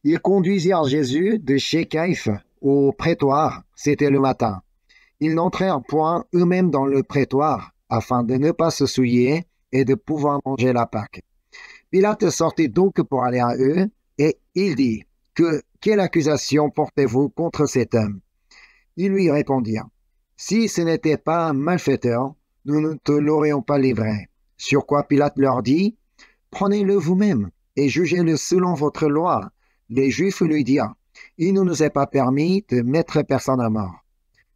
Ils conduisirent Jésus de chez Caïphe au prétoire, c'était le matin. Ils n'entrèrent point eux-mêmes dans le prétoire, afin de ne pas se souiller et de pouvoir manger la Pâque. Pilate sortit donc pour aller à eux, et il dit, quelle accusation portez-vous contre cet homme? Ils lui répondirent, si ce n'était pas un malfaiteur, nous ne te l'aurions pas livré. Sur quoi Pilate leur dit, prenez-le vous-même et jugez-le selon votre loi. Les Juifs lui dirent, il ne nous est pas permis de mettre personne à mort.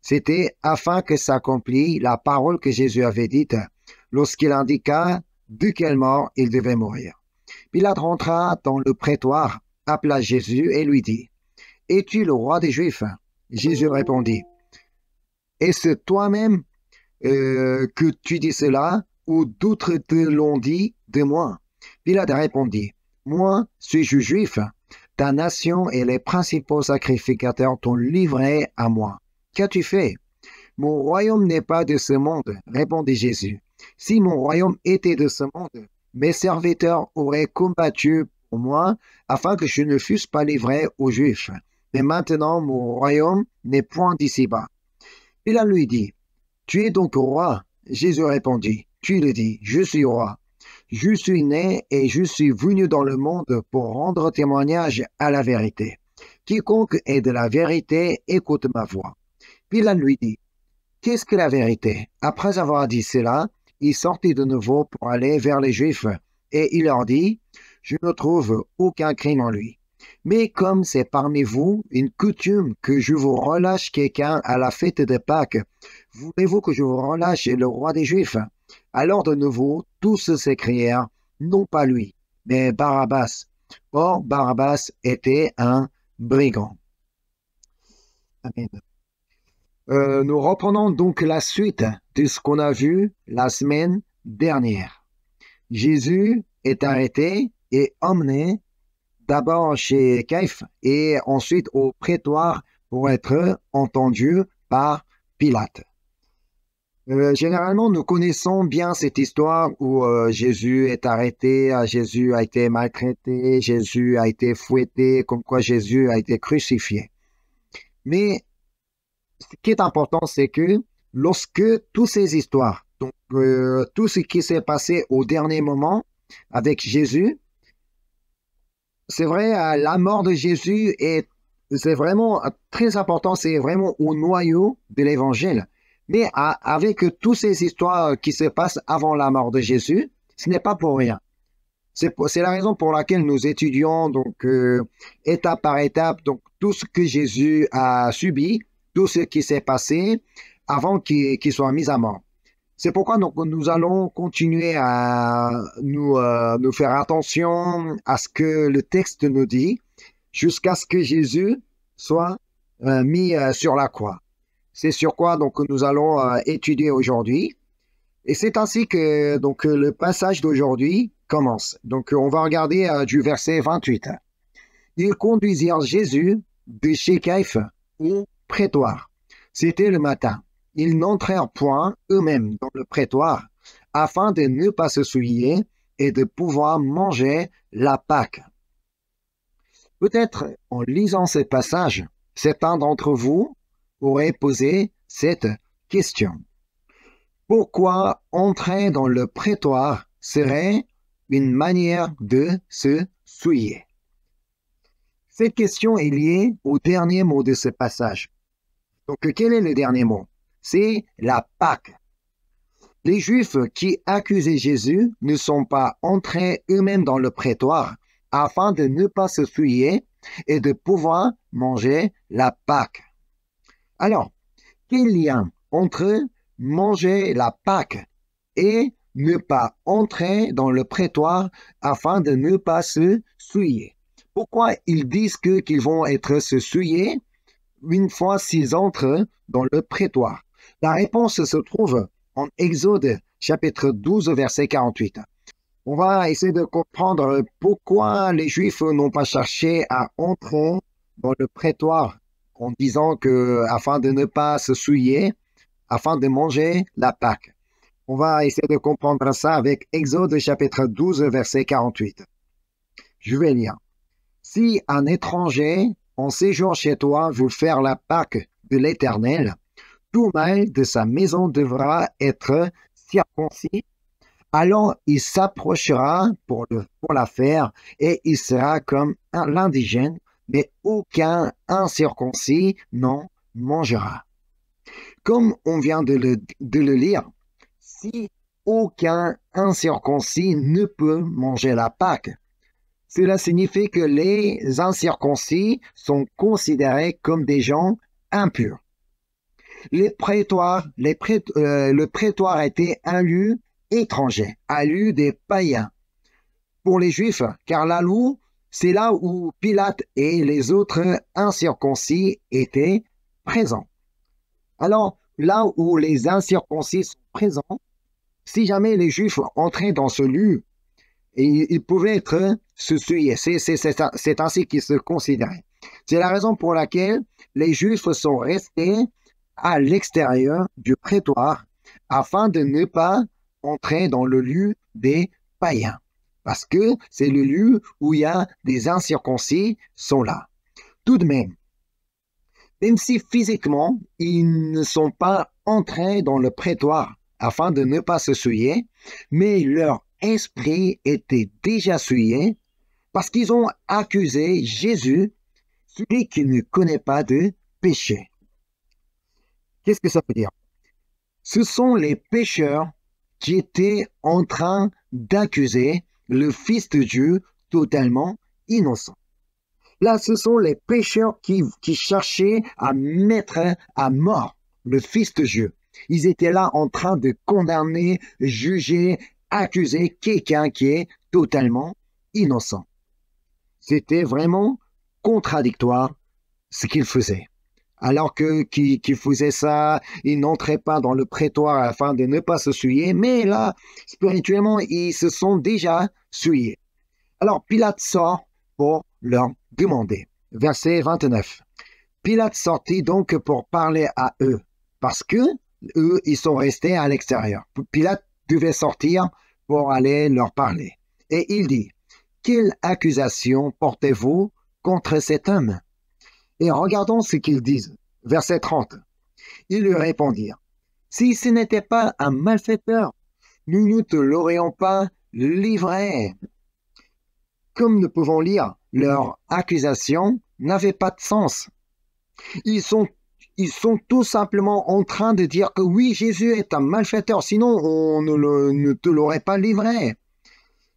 C'était afin que s'accomplît la parole que Jésus avait dite lorsqu'il indiqua de quelle mort il devait mourir. Pilate rentra dans le prétoire, appela Jésus et lui dit, es-tu le roi des Juifs? Jésus répondit, est-ce toi-même que tu dis cela, ou d'autres te l'ont dit de moi? Pilate répondit, moi, suis-je juif? Ta nation et les principaux sacrificateurs t'ont livré à moi. Qu'as-tu fait? Mon royaume n'est pas de ce monde, répondit Jésus. Si mon royaume était de ce monde, mes serviteurs auraient combattu pour moi afin que je ne fusse pas livré aux Juifs. Mais maintenant, mon royaume n'est point d'ici-bas. Pilate lui dit, tu es donc roi? Jésus répondit, tu le dis, je suis roi. Je suis né et je suis venu dans le monde pour rendre témoignage à la vérité. Quiconque est de la vérité, écoute ma voix. Pilate lui dit, qu'est-ce que la vérité? Après avoir dit cela, il sortit de nouveau pour aller vers les Juifs, et il leur dit, je ne trouve aucun crime en lui. Mais comme c'est parmi vous une coutume que je vous relâche quelqu'un à la fête de Pâques, voulez-vous que je vous relâche le roi des Juifs? Alors de nouveau, tous s'écrièrent, non pas lui, mais Barabbas. Or, Barabbas était un brigand. Amen. Nous reprenons donc la suite de ce qu'on a vu la semaine dernière. Jésus est arrêté et emmené d'abord chez Caïphe et ensuite au prétoire pour être entendu par Pilate. Généralement, nous connaissons bien cette histoire où Jésus est arrêté, Jésus a été maltraité, Jésus a été fouetté, comme quoi Jésus a été crucifié. Mais ce qui est important, c'est que lorsque toutes ces histoires, donc tout ce qui s'est passé au dernier moment avec Jésus, c'est vrai, la mort de Jésus c'est vraiment très important, c'est vraiment au noyau de l'évangile. Mais avec toutes ces histoires qui se passent avant la mort de Jésus, ce n'est pas pour rien. C'est la raison pour laquelle nous étudions donc étape par étape donc tout ce que Jésus a subi, tout ce qui s'est passé avant qu'il soit mis à mort. C'est pourquoi donc, nous allons continuer à nous faire attention à ce que le texte nous dit jusqu'à ce que Jésus soit mis sur la croix. C'est sur quoi donc nous allons étudier aujourd'hui. Et c'est ainsi que donc le passage d'aujourd'hui commence. Donc on va regarder du verset 28. Ils conduisirent Jésus de chez Caïphe au prétoire. C'était le matin. Ils n'entrèrent point eux-mêmes dans le prétoire afin de ne pas se souiller et de pouvoir manger la Pâque. Peut-être en lisant ce passage, certains d'entre vous auraient posé cette question. Pourquoi entrer dans le prétoire serait une manière de se souiller? Cette question est liée au dernier mot de ce passage. Donc, quel est le dernier mot? C'est la Pâque. Les Juifs qui accusaient Jésus ne sont pas entrés eux-mêmes dans le prétoire afin de ne pas se souiller et de pouvoir manger la Pâque. Alors, quel lien entre manger la Pâque et ne pas entrer dans le prétoire afin de ne pas se souiller? Pourquoi ils disent qu'ils vont être se souiller une fois s'ils entrent dans le prétoire? La réponse se trouve en Exode chapitre 12 verset 48. On va essayer de comprendre pourquoi les Juifs n'ont pas cherché à entrer dans le prétoire en disant que afin de ne pas se souiller, afin de manger la Pâque. On va essayer de comprendre ça avec Exode chapitre 12 verset 48. Je vais lire. Si un étranger en séjour chez toi veut faire la Pâque de l'Éternel, tout mâle de sa maison devra être circoncis. Alors il s'approchera pour la faire et il sera comme l'indigène, mais aucun incirconcis n'en mangera. Comme on vient de le lire, si aucun incirconcis ne peut manger la Pâque, cela signifie que les incirconcis sont considérés comme des gens impurs. Le prétoire était un lieu étranger, un lieu des païens pour les Juifs, car la loi, c'est là où Pilate et les autres incirconcis étaient présents. Alors, là où les incirconcis sont présents, si jamais les Juifs entraient dans ce lieu, ils pouvaient être se souiller. C'est ainsi qu'ils se considéraient. C'est la raison pour laquelle les Juifs sont restés à l'extérieur du prétoire afin de ne pas entrer dans le lieu des païens. Parce que c'est le lieu où il y a des incirconcis sont là. Tout de même si physiquement ils ne sont pas entrés dans le prétoire afin de ne pas se souiller, mais leur esprit était déjà souillé parce qu'ils ont accusé Jésus, celui qui ne connaît pas de péché. Qu'est-ce que ça veut dire? Ce sont les pécheurs qui étaient en train d'accuser le Fils de Dieu totalement innocent. Là, ce sont les pécheurs qui cherchaient à mettre à mort le Fils de Dieu. Ils étaient là en train de condamner, juger, accuser quelqu'un qui est totalement innocent. C'était vraiment contradictoire ce qu'ils faisaient. Alors qu'ils faisaient ça, ils n'entraient pas dans le prétoire afin de ne pas se souiller, mais là, spirituellement, ils se sont déjà souillés. Alors Pilate sort pour leur demander. Verset 29. Pilate sortit donc pour parler à eux, parce que eux, ils sont restés à l'extérieur. Pilate devait sortir pour aller leur parler. Et il dit, « Quelle accusation portez-vous contre cet homme ?» Et regardons ce qu'ils disent. Verset 30. Ils lui répondirent, « Si ce n'était pas un malfaiteur, nous ne te l'aurions pas livré. » Comme nous pouvons lire, leur accusation n'avait pas de sens. Ils sont tout simplement en train de dire que oui, Jésus est un malfaiteur, sinon on ne te l'aurait pas livré,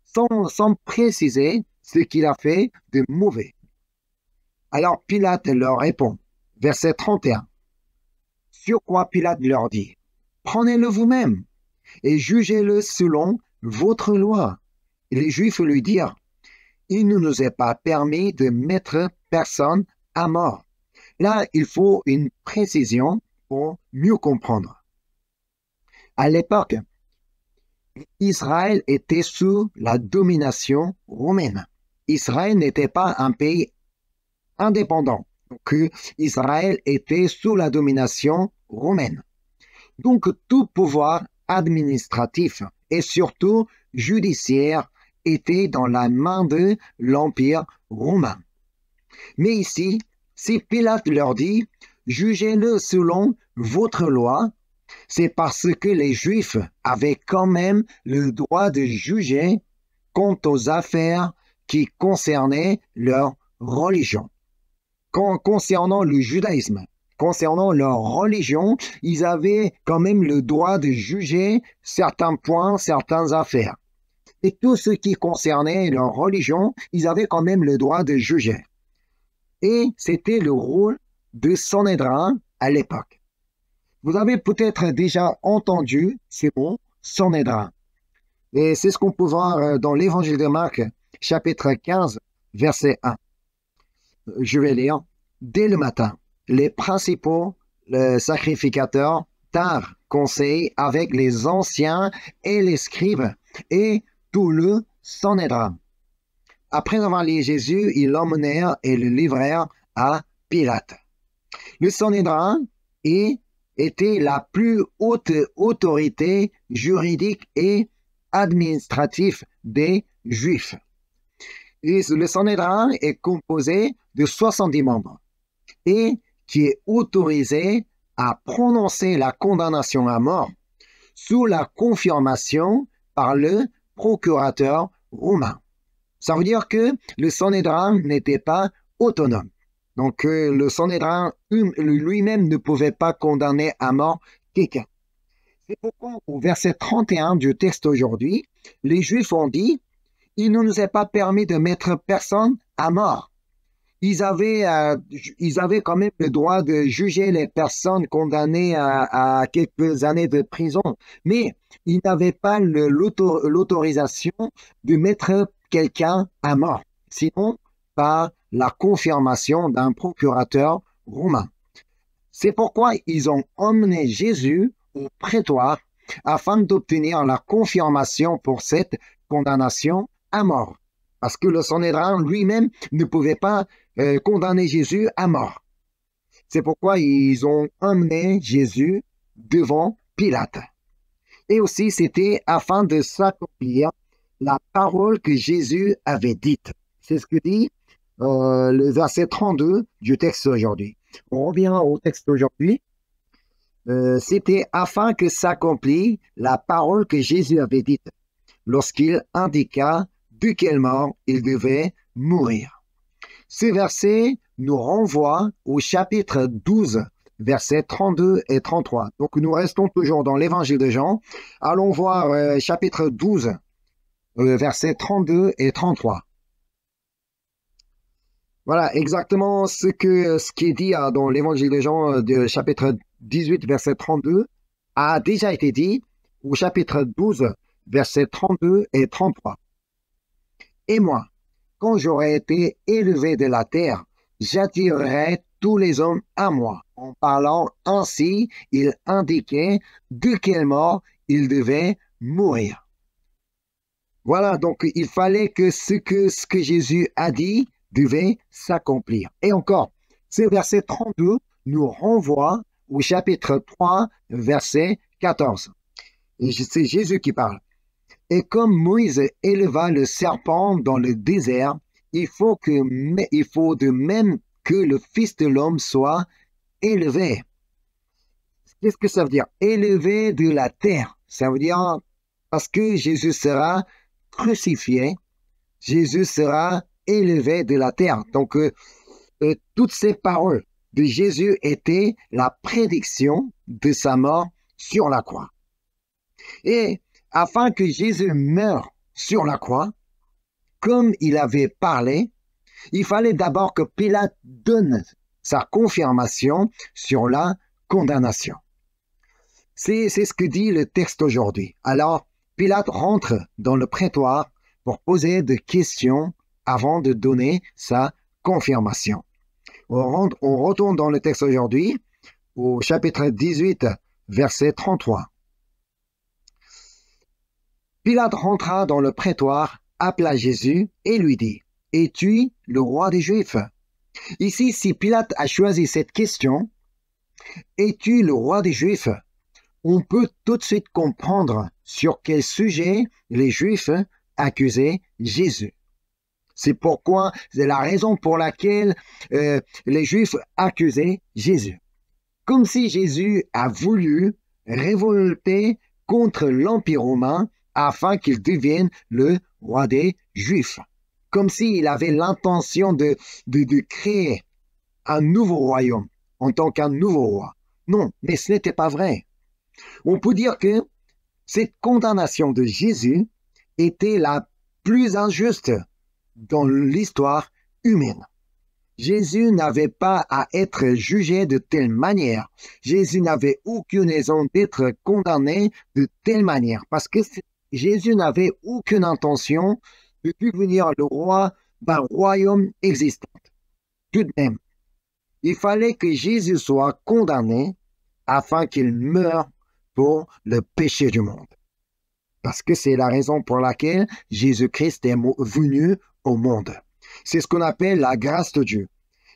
sans préciser ce qu'il a fait de mauvais. Alors Pilate leur répond, verset 31. Sur quoi Pilate leur dit, « Prenez-le vous-même et jugez-le selon votre loi. » Et les Juifs lui dirent, « Il ne nous est pas permis de mettre personne à mort. » Là, il faut une précision pour mieux comprendre. À l'époque, Israël était sous la domination romaine. Israël n'était pas un pays indépendant. Donc, Israël était sous la domination romaine. Donc, tout pouvoir administratif et surtout judiciaire était dans la main de l'Empire romain. Mais ici, si Pilate leur dit « Jugez-le selon votre loi », c'est parce que les Juifs avaient quand même le droit de juger quant aux affaires qui concernaient leur religion. Concernant le judaïsme, concernant leur religion, ils avaient quand même le droit de juger certains points, certaines affaires. Et tout ce qui concernait leur religion, ils avaient quand même le droit de juger. Et c'était le rôle de Sanhédrin à l'époque. Vous avez peut-être déjà entendu ce mot Sanhédrin. Et c'est ce qu'on peut voir dans l'évangile de Marc, chapitre 15, verset 1. Je vais lire. Dès le matin, les principaux sacrificateurs tinrent conseil avec les anciens et les scribes et tout le Sanhédrin. Après avoir lié Jésus, ils l'emmenèrent et le livrèrent à Pilate. Le Sanhédrin était la plus haute autorité juridique et administrative des Juifs. Et le Sanhédrin est composé de 70 membres et qui est autorisé à prononcer la condamnation à mort sous la confirmation par le procurateur romain. Ça veut dire que le Sanhédrin n'était pas autonome. Donc le Sanhédrin lui-même ne pouvait pas condamner à mort quelqu'un. C'est pourquoi au verset 31 du texte aujourd'hui, les Juifs ont dit « Il ne nous est pas permis de mettre personne à mort ». Ils avaient quand même le droit de juger les personnes condamnées à quelques années de prison, mais ils n'avaient pas l'autorisation de mettre quelqu'un à mort, sinon par la confirmation d'un procurateur romain. C'est pourquoi ils ont emmené Jésus au prétoire afin d'obtenir la confirmation pour cette condamnation à mort. Parce que le Sanhédrin lui-même ne pouvait pas condamner Jésus à mort. C'est pourquoi ils ont emmené Jésus devant Pilate. Et aussi, c'était afin de s'accomplir la parole que Jésus avait dite. C'est ce que dit le verset 32 du texte aujourd'hui. On revient au texte aujourd'hui. C'était afin que s'accomplisse la parole que Jésus avait dite lorsqu'il indiqua de quelle mort il devait mourir. Ce verset nous renvoie au chapitre 12, versets 32 et 33. Donc nous restons toujours dans l'évangile de Jean. Allons voir chapitre 12, versets 32 et 33. Voilà exactement ce qui est dit dans l'évangile de Jean, chapitre 18, verset 32, a déjà été dit au chapitre 12, versets 32 et 33. Et moi, quand j'aurai été élevé de la terre, j'attirerai tous les hommes à moi. En parlant ainsi, il indiquait de quelle mort il devait mourir. Voilà, donc il fallait que ce que Jésus a dit devait s'accomplir. Et encore, ce verset 32 nous renvoie au chapitre 3, verset 14. Et c'est Jésus qui parle. Et comme Moïse éleva le serpent dans le désert, il faut de même que le Fils de l'homme soit élevé. Qu'est-ce que ça veut dire? Élevé de la terre. Ça veut dire parce que Jésus sera crucifié, Jésus sera élevé de la terre. Donc, toutes ces paroles de Jésus étaient la prédiction de sa mort sur la croix. Et afin que Jésus meure sur la croix, comme il avait parlé, il fallait d'abord que Pilate donne sa confirmation sur la condamnation. C'est ce que dit le texte aujourd'hui. Alors, Pilate rentre dans le prétoire pour poser des questions avant de donner sa confirmation. On retourne dans le texte aujourd'hui, au chapitre 18, verset 33. Pilate rentra dans le prétoire, appela Jésus et lui dit « Es-tu le roi des Juifs ?» Ici, si Pilate a choisi cette question, « Es-tu le roi des Juifs ?» on peut tout de suite comprendre sur quel sujet les Juifs accusaient Jésus. C'est la raison pour laquelle les Juifs accusaient Jésus. Comme si Jésus a voulu révolter contre l'Empire romain afin qu'il devienne le roi des Juifs. Comme s'il avait l'intention de créer un nouveau royaume en tant qu'un nouveau roi. Non, mais ce n'était pas vrai. On peut dire que cette condamnation de Jésus était la plus injuste dans l'histoire humaine. Jésus n'avait pas à être jugé de telle manière. Jésus n'avait aucune raison d'être condamné de telle manière parce que Jésus n'avait aucune intention de devenir le roi d'un royaume existant. Tout de même, il fallait que Jésus soit condamné afin qu'il meure pour le péché du monde. Parce que c'est la raison pour laquelle Jésus-Christ est venu au monde. C'est ce qu'on appelle la grâce de Dieu.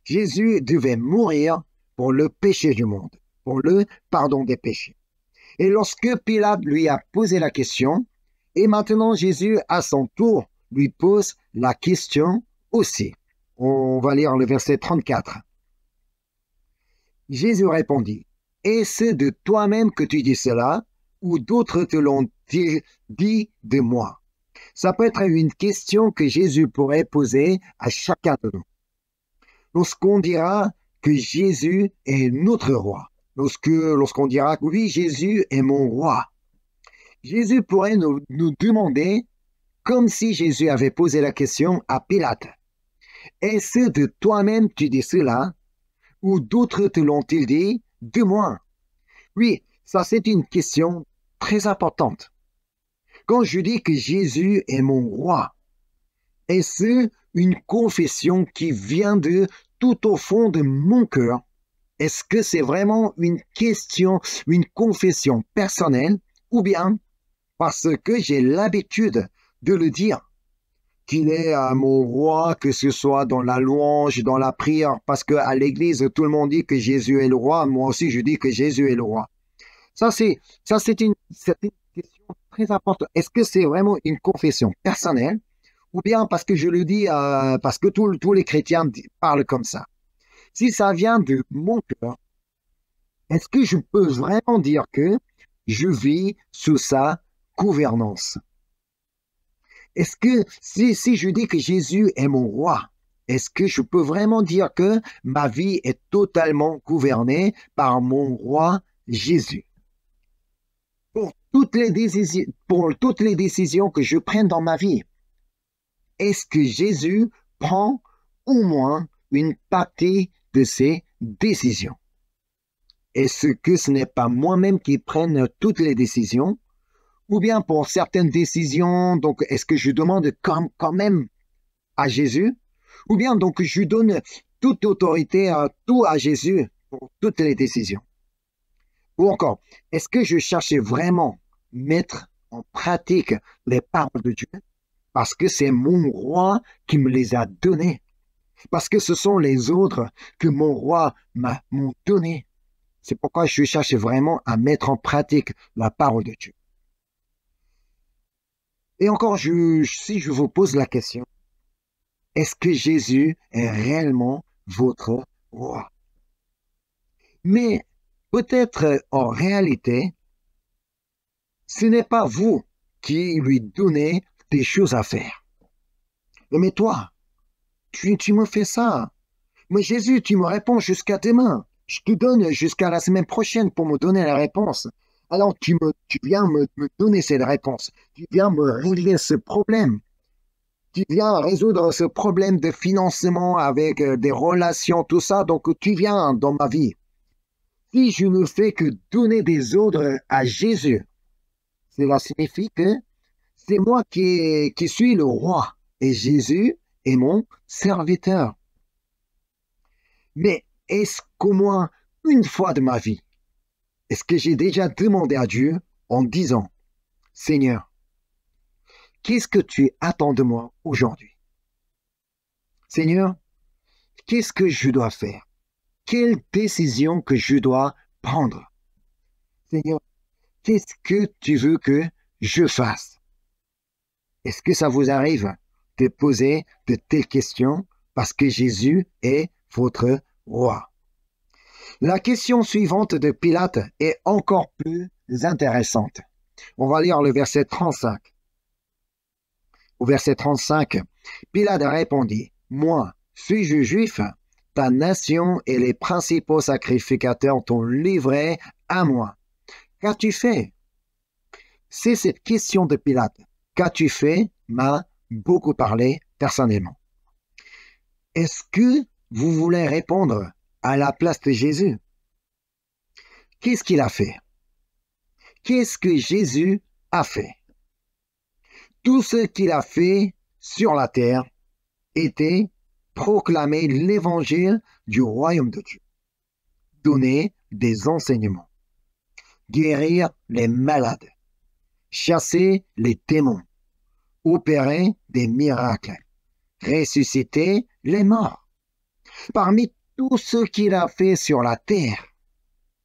Jésus devait mourir pour le péché du monde, pour le pardon des péchés. Et lorsque Pilate lui a posé la question, et maintenant Jésus, à son tour, lui pose la question aussi. On va lire le verset 34. Jésus répondit, est-ce de toi-même que tu dis cela, ou d'autres te l'ont dit de moi? Ça peut être une question que Jésus pourrait poser à chacun de nous. Lorsqu'on dira que Jésus est notre roi, lorsqu'on dira que oui, Jésus est mon roi, Jésus pourrait nous demander, comme si Jésus avait posé la question à Pilate, est-ce de toi-même tu dis cela, ou d'autres te l'ont-ils dit de moi? Oui, ça c'est une question très importante. Quand je dis que Jésus est mon roi, est-ce une confession qui vient de tout au fond de mon cœur? Est-ce que c'est vraiment une question, une confession personnelle, ou bien parce que j'ai l'habitude de le dire, qu'il est mon roi, que ce soit dans la louange, dans la prière, parce qu'à l'église, tout le monde dit que Jésus est le roi, moi aussi je dis que Jésus est le roi. Ça, c'est une question très importante. Est-ce que c'est vraiment une confession personnelle, ou bien parce que je le dis, parce que tous les chrétiens parlent comme ça? Si ça vient de mon cœur, est-ce que je peux vraiment dire que je vis sous sa gouvernance? Est-ce que si je dis que Jésus est mon roi, est-ce que je peux vraiment dire que ma vie est totalement gouvernée par mon roi Jésus? Pour toutes les décisions que je prenne dans ma vie, est-ce que Jésus prend au moins une partie de ces décisions? Est-ce que ce n'est pas moi-même qui prenne toutes les décisions? Ou bien pour certaines décisions, donc est-ce que je demande quand même à Jésus? Ou bien donc je donne toute autorité, tout à Jésus pour toutes les décisions? Ou encore, est-ce que je cherche vraiment mettre en pratique les paroles de Dieu? Parce que c'est mon roi qui me les a données. Parce que ce sont les autres que mon roi m'ont donné. C'est pourquoi je cherche vraiment à mettre en pratique la parole de Dieu. Et encore, si je vous pose la question, est-ce que Jésus est réellement votre roi? Mais peut-être en réalité, ce n'est pas vous qui lui donnez des choses à faire. Mais toi, tu me fais ça. Mais Jésus, tu me réponds jusqu'à demain. Je te donne jusqu'à la semaine prochaine pour me donner la réponse. Alors tu viens me donner cette réponse. Tu viens me régler ce problème. Tu viens résoudre ce problème de financement avec des relations, tout ça. Donc tu viens dans ma vie. Si je ne fais que donner des ordres à Jésus, cela signifie que c'est moi qui suis le roi et Jésus est mon serviteur. Mais est-ce qu'au moins une fois de ma vie, est-ce que j'ai déjà demandé à Dieu en disant, Seigneur, qu'est-ce que tu attends de moi aujourd'hui? Seigneur, qu'est-ce que je dois faire? Quelle décision que je dois prendre? Seigneur, qu'est-ce que tu veux que je fasse? Est-ce que ça vous arrive de poser de telles questions parce que Jésus est votre roi? La question suivante de Pilate est encore plus intéressante. On va lire le verset 35. Au verset 35, Pilate répondit, « Moi, suis-je juif? Ta nation et les principaux sacrificateurs t'ont livré à moi. Qu'as-tu fait? » C'est cette question de Pilate. Qu'as-tu fait m'a beaucoup parlé personnellement. Est-ce que vous voulez répondre à la place de Jésus? Qu'est-ce qu'il a fait? Qu'est-ce que Jésus a fait? Tout ce qu'il a fait sur la terre était proclamer l'évangile du royaume de Dieu, donner des enseignements, guérir les malades, chasser les démons, opérer des miracles, ressusciter les morts. Parmi tout ce qu'il a fait sur la terre,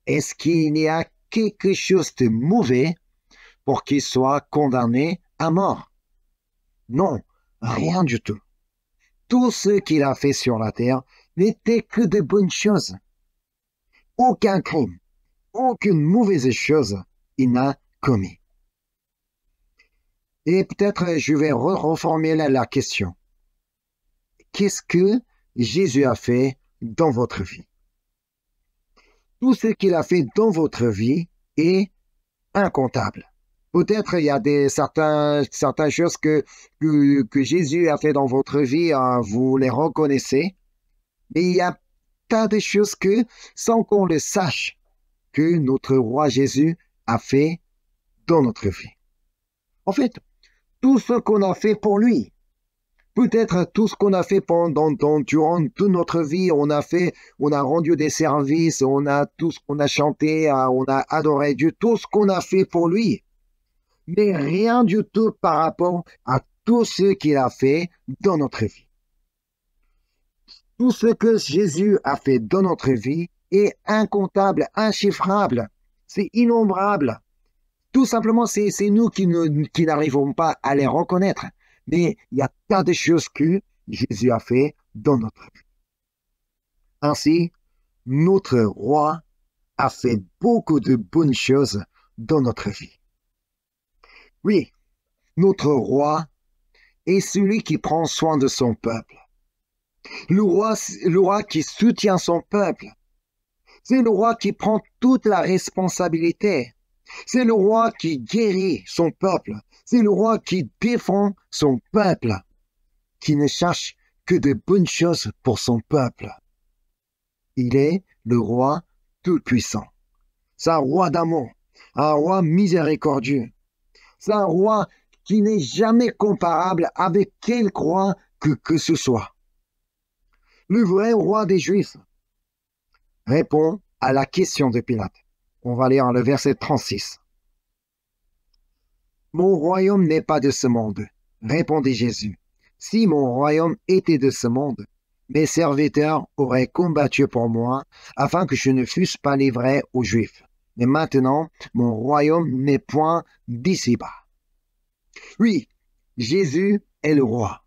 est-ce qu'il y a quelque chose de mauvais pour qu'il soit condamné à mort? Non, Rien du tout. Tout ce qu'il a fait sur la terre n'était que de bonnes choses. Aucun crime, aucune mauvaise chose il n'a commis. Et peut-être je vais reformuler la question. Qu'est-ce que Jésus a fait dans votre vie? Tout ce qu'il a fait dans votre vie est incontable. Peut-être il y a certaines choses que Jésus a fait dans votre vie, vous les reconnaissez, mais il y a tas de choses que, sans qu'on le sache, que notre roi Jésus a fait dans notre vie. En fait, tout ce qu'on a fait pour lui, peut-être tout ce qu'on a fait durant toute notre vie, on a rendu des services, on a chanté, on a adoré Dieu, tout ce qu'on a fait pour lui, mais rien du tout par rapport à tout ce qu'il a fait dans notre vie. Tout ce que Jésus a fait dans notre vie est incontable, inchiffrable, c'est innombrable. Tout simplement, c'est nous qui n'arrivons pas à les reconnaître. Mais il y a tas de choses que Jésus a fait dans notre vie. Ainsi, notre roi a fait beaucoup de bonnes choses dans notre vie. Oui, notre roi est celui qui prend soin de son peuple. Le roi qui soutient son peuple. C'est le roi qui prend toute la responsabilité. C'est le roi qui guérit son peuple. C'est le roi qui défend son peuple, qui ne cherche que de bonnes choses pour son peuple. Il est le roi tout-puissant. C'est un roi d'amour, un roi miséricordieux. C'est un roi qui n'est jamais comparable avec quelque roi que ce soit. Le vrai roi des Juifs répond à la question de Pilate. On va lire le verset 36. Mon royaume n'est pas de ce monde, répondit Jésus. Si mon royaume était de ce monde, mes serviteurs auraient combattu pour moi afin que je ne fusse pas livré aux Juifs. Mais maintenant, mon royaume n'est point d'ici-bas. Oui, Jésus est le roi.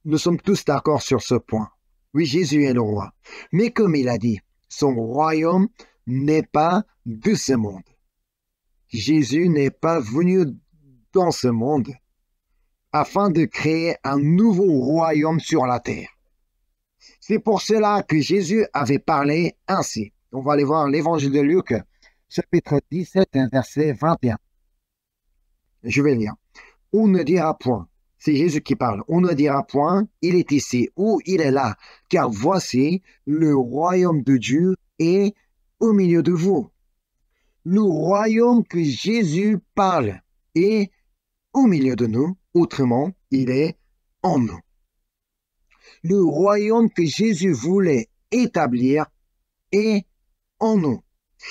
Nous sommes tous d'accord sur ce point. Oui, Jésus est le roi. Mais comme il a dit, son royaume n'est pas de ce monde. Jésus n'est pas venu dans ce monde afin de créer un nouveau royaume sur la terre. C'est pour cela que Jésus avait parlé ainsi. On va aller voir l'évangile de Luc, chapitre 17, verset 21. Je vais lire. On ne dira point, c'est Jésus qui parle, on ne dira point, il est ici ou il est là, car voici, le royaume de Dieu est au milieu de vous. Le royaume que Jésus parle est au milieu de nous, autrement, il est en nous. Le royaume que Jésus voulait établir est en nous.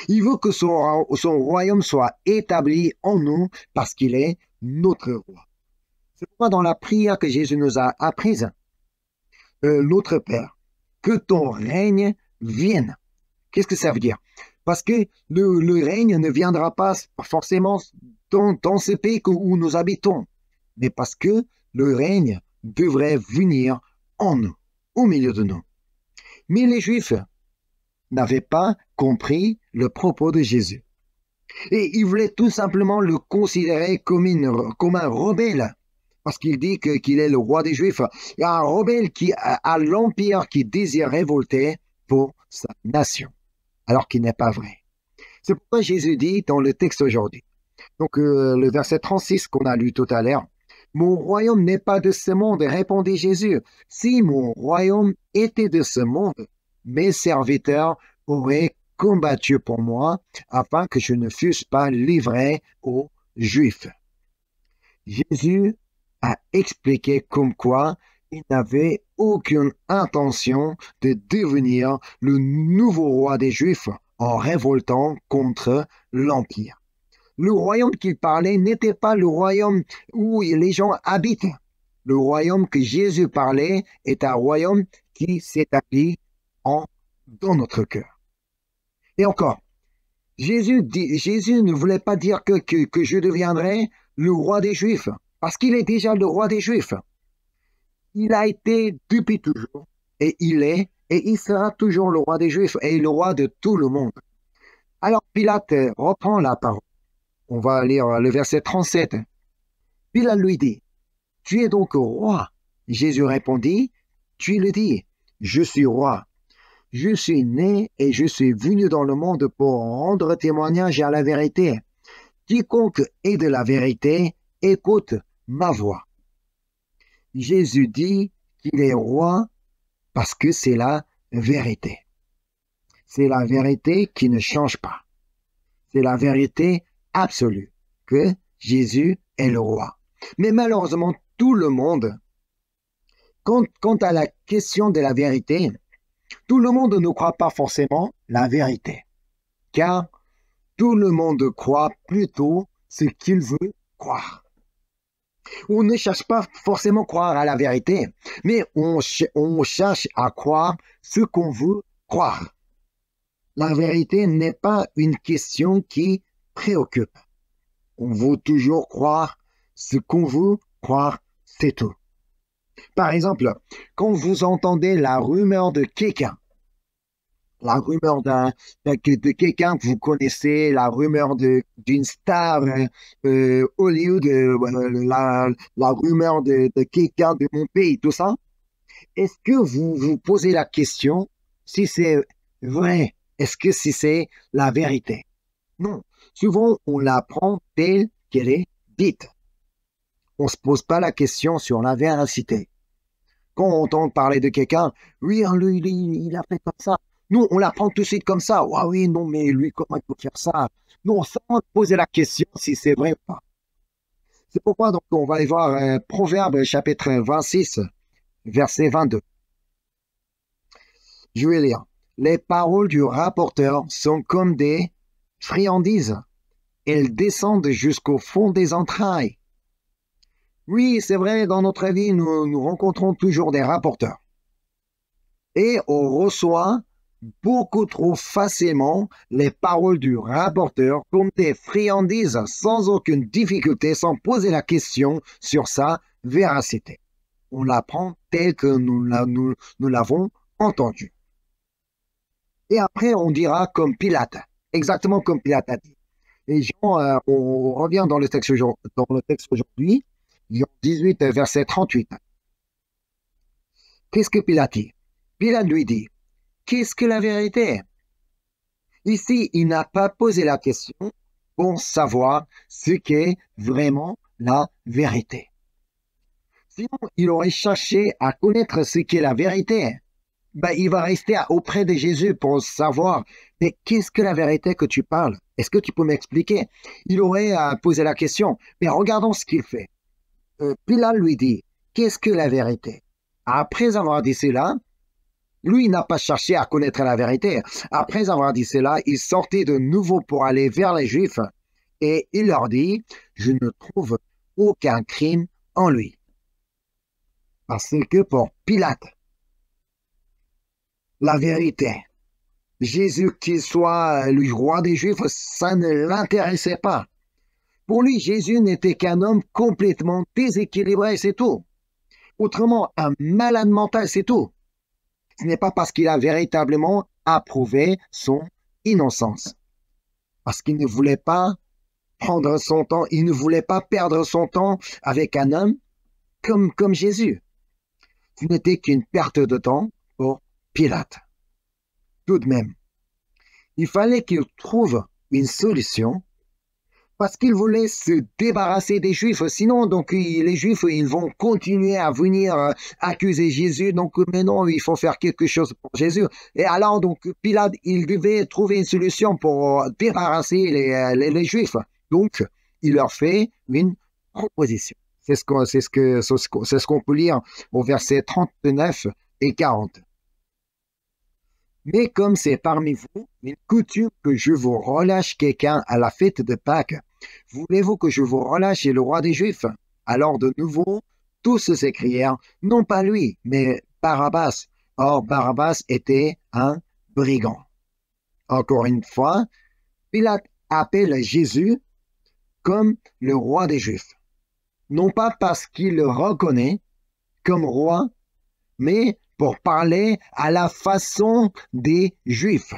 Il veut que son royaume soit établi en nous parce qu'il est notre roi. C'est pourquoi dans la prière que Jésus nous a apprise, notre Père, que ton règne vienne. Qu'est-ce que ça veut dire? Parce que le règne ne viendra pas forcément dans ce pays où nous habitons, mais parce que le règne devrait venir en nous, au milieu de nous. Mais les Juifs n'avaient pas compris le propos de Jésus. Et ils voulaient tout simplement le considérer comme un rebelle, parce qu'il dit qu'il est le roi des Juifs. Un rebelle qui a l'empire qui désire révolter pour sa nation, alors qu'il n'est pas vrai. C'est pourquoi Jésus dit dans le texte aujourd'hui, donc le verset 36 qu'on a lu tout à l'heure, « Mon royaume n'est pas de ce monde, répondit Jésus. Si mon royaume était de ce monde, mes serviteurs auraient combattu pour moi afin que je ne fusse pas livré aux Juifs. » Jésus a expliqué comme quoi il n'avait aucune intention de devenir le nouveau roi des Juifs en révoltant contre l'Empire. Le royaume qu'il parlait n'était pas le royaume où les gens habitent. Le royaume que Jésus parlait est un royaume qui s'établit dans notre cœur. Et encore, Jésus ne voulait pas dire que je deviendrais le roi des Juifs. parce qu'il est déjà le roi des Juifs. Il a été depuis toujours, et il est, et il sera toujours le roi des Juifs, et le roi de tout le monde. Alors Pilate reprend la parole. On va lire le verset 37. Pilate lui dit, tu es donc roi. Jésus répondit, tu le dis, je suis roi. Je suis né et je suis venu dans le monde pour rendre témoignage à la vérité. Quiconque est de la vérité, écoute ma voix. Jésus dit qu'il est roi parce que c'est la vérité. C'est la vérité qui ne change pas. C'est la vérité absolue que Jésus est le roi. Mais malheureusement, tout le monde, quant à la question de la vérité, tout le monde ne croit pas forcément la vérité. Car tout le monde croit plutôt ce qu'il veut croire. On ne cherche pas forcément croire à la vérité, mais on cherche à croire ce qu'on veut croire. La vérité n'est pas une question qui préoccupe. On veut toujours croire ce qu'on veut croire, c'est tout. Par exemple, quand vous entendez la rumeur de quelqu'un, la rumeur de quelqu'un que vous connaissez, la rumeur d'une star Hollywood, la rumeur de quelqu'un de mon pays, tout ça, est-ce que vous vous posez la question si c'est vrai? Est-ce que si c'est la vérité? Non. Souvent, on la prend telle qu'elle est dite. On ne se pose pas la question sur la véracité. Quand on entend parler de quelqu'un, oui, lui, il a fait comme ça. Nous, on la prend tout de suite comme ça. Ah oui, non, mais lui, comment il peut faire ça? Non, sans poser la question si c'est vrai ou pas. C'est pourquoi donc on va aller voir Proverbe chapitre 26, verset 22. Je vais lire. Les paroles du rapporteur sont comme des friandises. Elles descendent jusqu'au fond des entrailles. Oui, c'est vrai, dans notre vie, nous rencontrons toujours des rapporteurs. Et on reçoit beaucoup trop facilement les paroles du rapporteur comme des friandises sans aucune difficulté, sans poser la question sur sa véracité. On l'apprend tel que nous l'avons entendu. Et après, on dira comme Pilate, exactement comme Pilate a dit. Et Jean, on revient dans le texte aujourd'hui, Jean 18, verset 38. Qu'est-ce que Pilate dit? Pilate lui dit, qu'est-ce que la vérité? Ici, il n'a pas posé la question pour savoir ce qu'est vraiment la vérité. Sinon, il aurait cherché à connaître ce qu'est la vérité. Ben, il va rester auprès de Jésus pour savoir, mais qu'est-ce que la vérité que tu parles? Est-ce que tu peux m'expliquer? Il aurait posé la question, mais regardons ce qu'il fait. Pilate lui dit, qu'est-ce que la vérité? Après avoir dit cela, lui n'a pas cherché à connaître la vérité. Après avoir dit cela, il sortit de nouveau pour aller vers les Juifs et il leur dit, je ne trouve aucun crime en lui. Parce que pour Pilate, la vérité, Jésus qu'il soit le roi des Juifs, ça ne l'intéressait pas. Pour lui, Jésus n'était qu'un homme complètement déséquilibré, c'est tout. Autrement, un malade mental, c'est tout. Ce n'est pas parce qu'il a véritablement approuvé son innocence. Parce qu'il ne voulait pas prendre son temps, il ne voulait pas perdre son temps avec un homme comme Jésus. Ce n'était qu'une perte de temps pour Pilate. Tout de même, il fallait qu'il trouve une solution parce qu'il voulait se débarrasser des Juifs. Sinon, donc, les Juifs, ils vont continuer à venir accuser Jésus. Donc, mais non, il faut faire quelque chose pour Jésus. Et alors, donc, Pilate, il devait trouver une solution pour débarrasser les Juifs. Donc, il leur fait une proposition. C'est ce qu'on peut lire au verset 39 et 40. Mais comme c'est parmi vous une coutume que je vous relâche quelqu'un à la fête de Pâques, voulez-vous que je vous relâche le roi des Juifs? Alors de nouveau, tous s'écrièrent, non pas lui, mais Barabbas. Or Barabbas était un brigand. Encore une fois, Pilate appelle Jésus comme le roi des Juifs. non pas parce qu'il le reconnaît comme roi, mais pour parler à la façon des Juifs,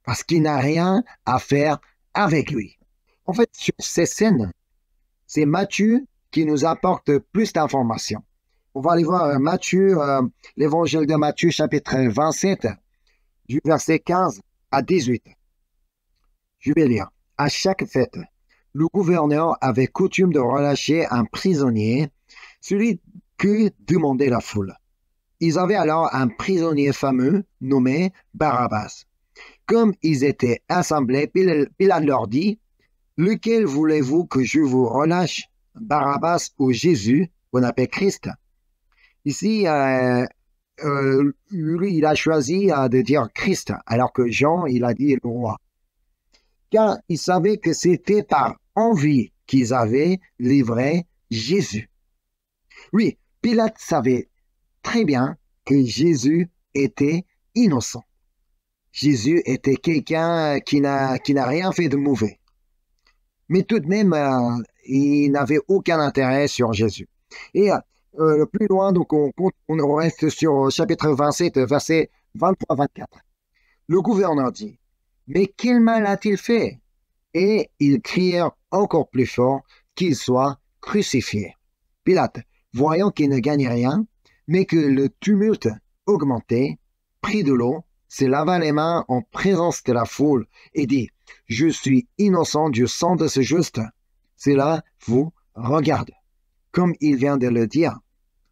parce qu'il n'a rien à faire avec lui. En fait, sur ces scènes, c'est Matthieu qui nous apporte plus d'informations. On va aller voir Matthieu, l'évangile de Matthieu, chapitre 27, du verset 15 à 18. Je vais lire. À chaque fête, le gouverneur avait coutume de relâcher un prisonnier, celui que demandait la foule. Ils avaient alors un prisonnier fameux nommé Barabbas. Comme ils étaient assemblés, Pilate leur dit, « Lequel voulez-vous que je vous relâche, Barabbas ou Jésus, qu'on appelle Christ ?» Ici, lui, il a choisi de dire Christ, alors que Jean, il a dit le roi. Car il savait que c'était par envie qu'ils avaient livré Jésus. Oui, Pilate savait très bien que Jésus était innocent. Jésus était quelqu'un qui n'a rien fait de mauvais. Mais tout de même, il n'avait aucun intérêt sur Jésus. Et plus loin, donc on reste sur chapitre 27, verset 23-24. Le gouverneur dit, « Mais quel mal a-t-il fait ?» Et ils crièrent encore plus fort qu'il soit crucifié. Pilate, voyant qu'il ne gagnait rien, mais que le tumulte augmentait, prit de l'eau, se lava les mains en présence de la foule et dit, « Je suis innocent du sang de ce juste. Cela vous regarde. » Comme il vient de le dire.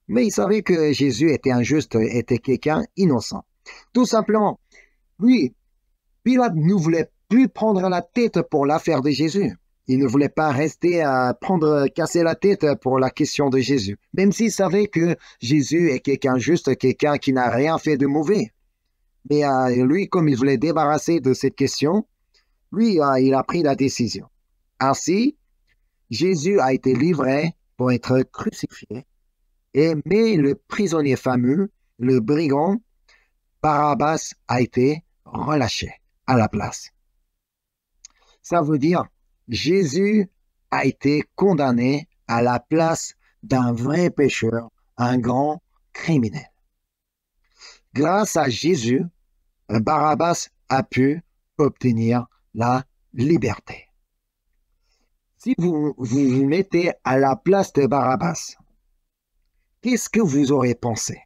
Mais il savait que Jésus était injuste, était quelqu'un innocent. Tout simplement, lui, Pilate ne voulait plus prendre la tête pour l'affaire de Jésus. Il ne voulait pas rester à casser la tête pour la question de Jésus. Même s'il savait que Jésus est quelqu'un juste, quelqu'un qui n'a rien fait de mauvais. Mais lui, comme il voulait débarrasser de cette question, lui, il a pris la décision. Ainsi, Jésus a été livré pour être crucifié. Mais le prisonnier fameux, le brigand, Barabbas, a été relâché à la place. Ça veut dire, Jésus a été condamné à la place d'un vrai pécheur, un grand criminel. Grâce à Jésus, Barabbas a pu obtenir la liberté. Si vous vous mettez à la place de Barabbas, qu'est-ce que vous aurez pensé?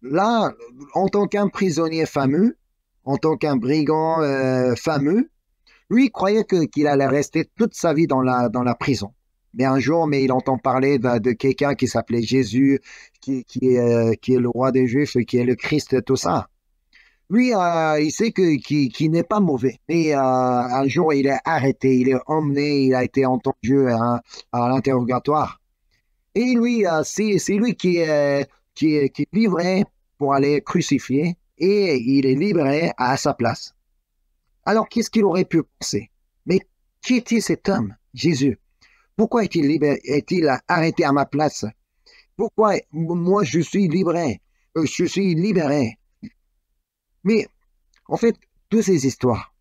Là, en tant qu'un prisonnier fameux, en tant qu'un brigand fameux, lui, il croyait qu'il allait rester toute sa vie dans la prison. Mais un jour, il entend parler de quelqu'un qui s'appelait Jésus, qui est le roi des Juifs, qui est le Christ, tout ça. Lui, il sait qu'il n'est pas mauvais. Mais un jour, il est arrêté, il est emmené, il a été entendu à l'interrogatoire. Et lui, c'est lui qui est livré pour aller crucifier et il est libéré à sa place. Alors, qu'est-ce qu'il aurait pu penser? Mais qui est-il cet homme, Jésus? Pourquoi est-il arrêté à ma place? Pourquoi moi je suis libéré? Je suis libéré. Mais, en fait, toutes ces histoires,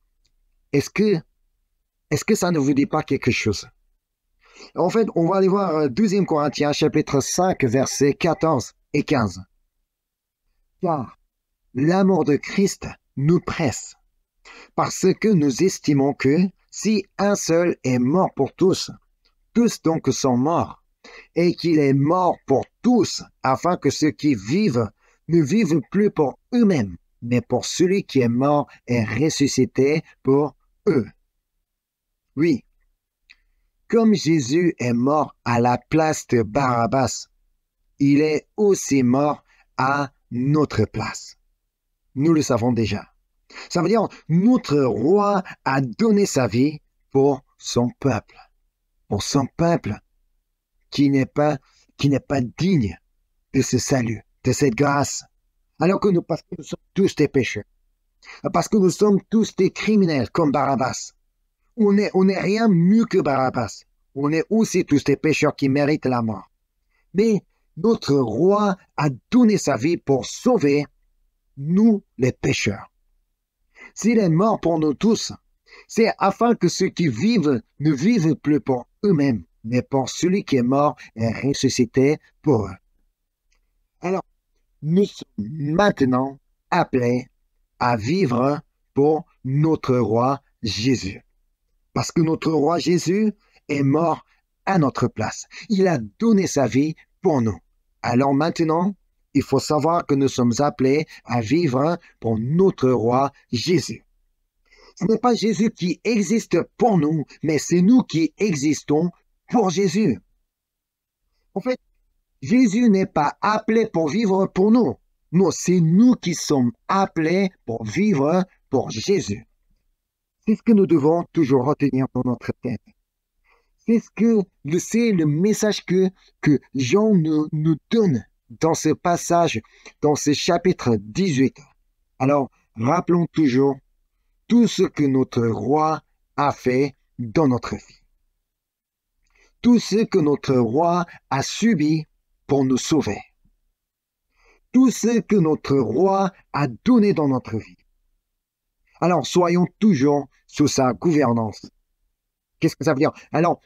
est-ce que ça ne vous dit pas quelque chose? En fait, on va aller voir 2 Corinthiens, chapitre 5, versets 14 et 15. Car l'amour de Christ nous presse, parce que nous estimons que si un seul est mort pour tous, tous donc sont morts, et qu'il est mort pour tous, afin que ceux qui vivent ne vivent plus pour eux-mêmes, mais pour celui qui est mort et ressuscité pour eux. Oui, comme Jésus est mort à la place de Barabbas, il est aussi mort à notre place. Nous le savons déjà. Ça veut dire, notre roi a donné sa vie pour son peuple qui n'est pas digne de ce salut, de cette grâce. Alors que parce que nous sommes tous des pécheurs, parce que nous sommes tous des criminels comme Barabbas. On n'est rien mieux que Barabbas. On est aussi tous des pécheurs qui méritent la mort. Mais notre roi a donné sa vie pour sauver nous les pécheurs. S'il est mort pour nous tous, c'est afin que ceux qui vivent ne vivent plus pour eux-mêmes, mais pour celui qui est mort et ressuscité pour eux. Alors, nous sommes maintenant appelés à vivre pour notre roi Jésus. Parce que notre roi Jésus est mort à notre place. Il a donné sa vie pour nous. Alors maintenant, il faut savoir que nous sommes appelés à vivre pour notre roi Jésus. Ce n'est pas Jésus qui existe pour nous, mais c'est nous qui existons pour Jésus. En fait, Jésus n'est pas appelé pour vivre pour nous. Non, c'est nous qui sommes appelés pour vivre pour Jésus. C'est ce que nous devons toujours retenir dans notre tête. C'est le message que Jean nous donne dans ce passage, dans ce chapitre 18. Alors, rappelons toujours tout ce que notre roi a fait dans notre vie. Tout ce que notre roi a subi pour nous sauver. Tout ce que notre roi a donné dans notre vie. Alors, soyons toujours sous sa gouvernance. Qu'est-ce que ça veut dire? Alors,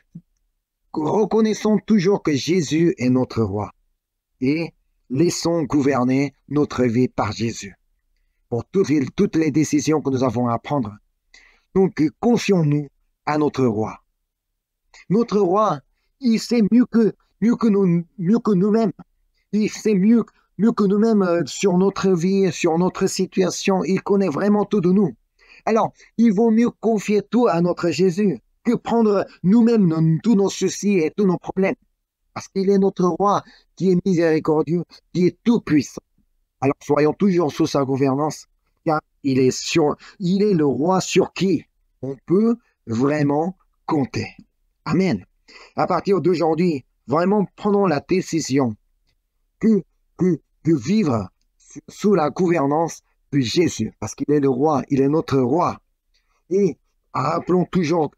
reconnaissons toujours que Jésus est notre roi et laissons gouverner notre vie par Jésus pour toutes les décisions que nous avons à prendre. Donc, confions-nous à notre roi. Notre roi, il sait mieux que nous-mêmes. Il sait mieux que nous-mêmes sur notre vie, sur notre situation. Il connaît vraiment tout de nous. Alors, il vaut mieux confier tout à notre Jésus que prendre nous-mêmes tous nos soucis et tous nos problèmes. Parce qu'il est notre roi qui est miséricordieux, qui est tout puissant. Alors, soyons toujours sous sa gouvernance, car il est le roi sur qui on peut vraiment compter. Amen. À partir d'aujourd'hui, vraiment prenons la décision que vivre sous la gouvernance de Jésus, parce qu'il est le roi, il est notre roi. Et rappelons toujours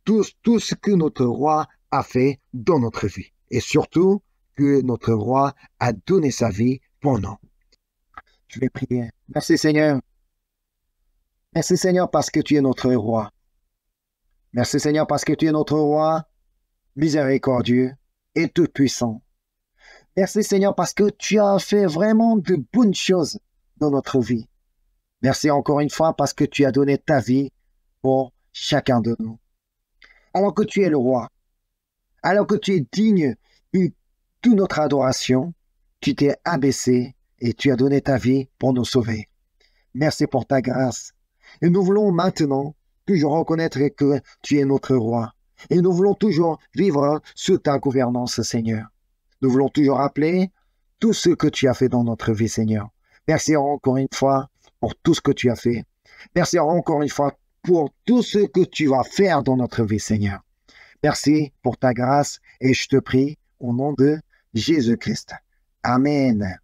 tout ce que notre roi a fait dans notre vie. Et surtout, que notre roi a donné sa vie pour nous. Je vais prier. Merci Seigneur. Merci Seigneur parce que tu es notre roi. Merci Seigneur parce que tu es notre roi miséricordieux et tout-puissant. Merci Seigneur parce que tu as fait vraiment de bonnes choses dans notre vie. Merci encore une fois parce que tu as donné ta vie pour chacun de nous. Alors que tu es le roi, alors que tu es digne de toute notre adoration, tu t'es abaissé et tu as donné ta vie pour nous sauver. Merci pour ta grâce. Et nous voulons maintenant toujours reconnaître que tu es notre roi. Et nous voulons toujours vivre sous ta gouvernance, Seigneur. Nous voulons toujours rappeler tout ce que tu as fait dans notre vie, Seigneur. Merci encore une fois pour tout ce que tu as fait. Merci encore une fois pour tout ce que tu vas faire dans notre vie, Seigneur. Merci pour ta grâce et je te prie au nom de Jésus-Christ. Amen.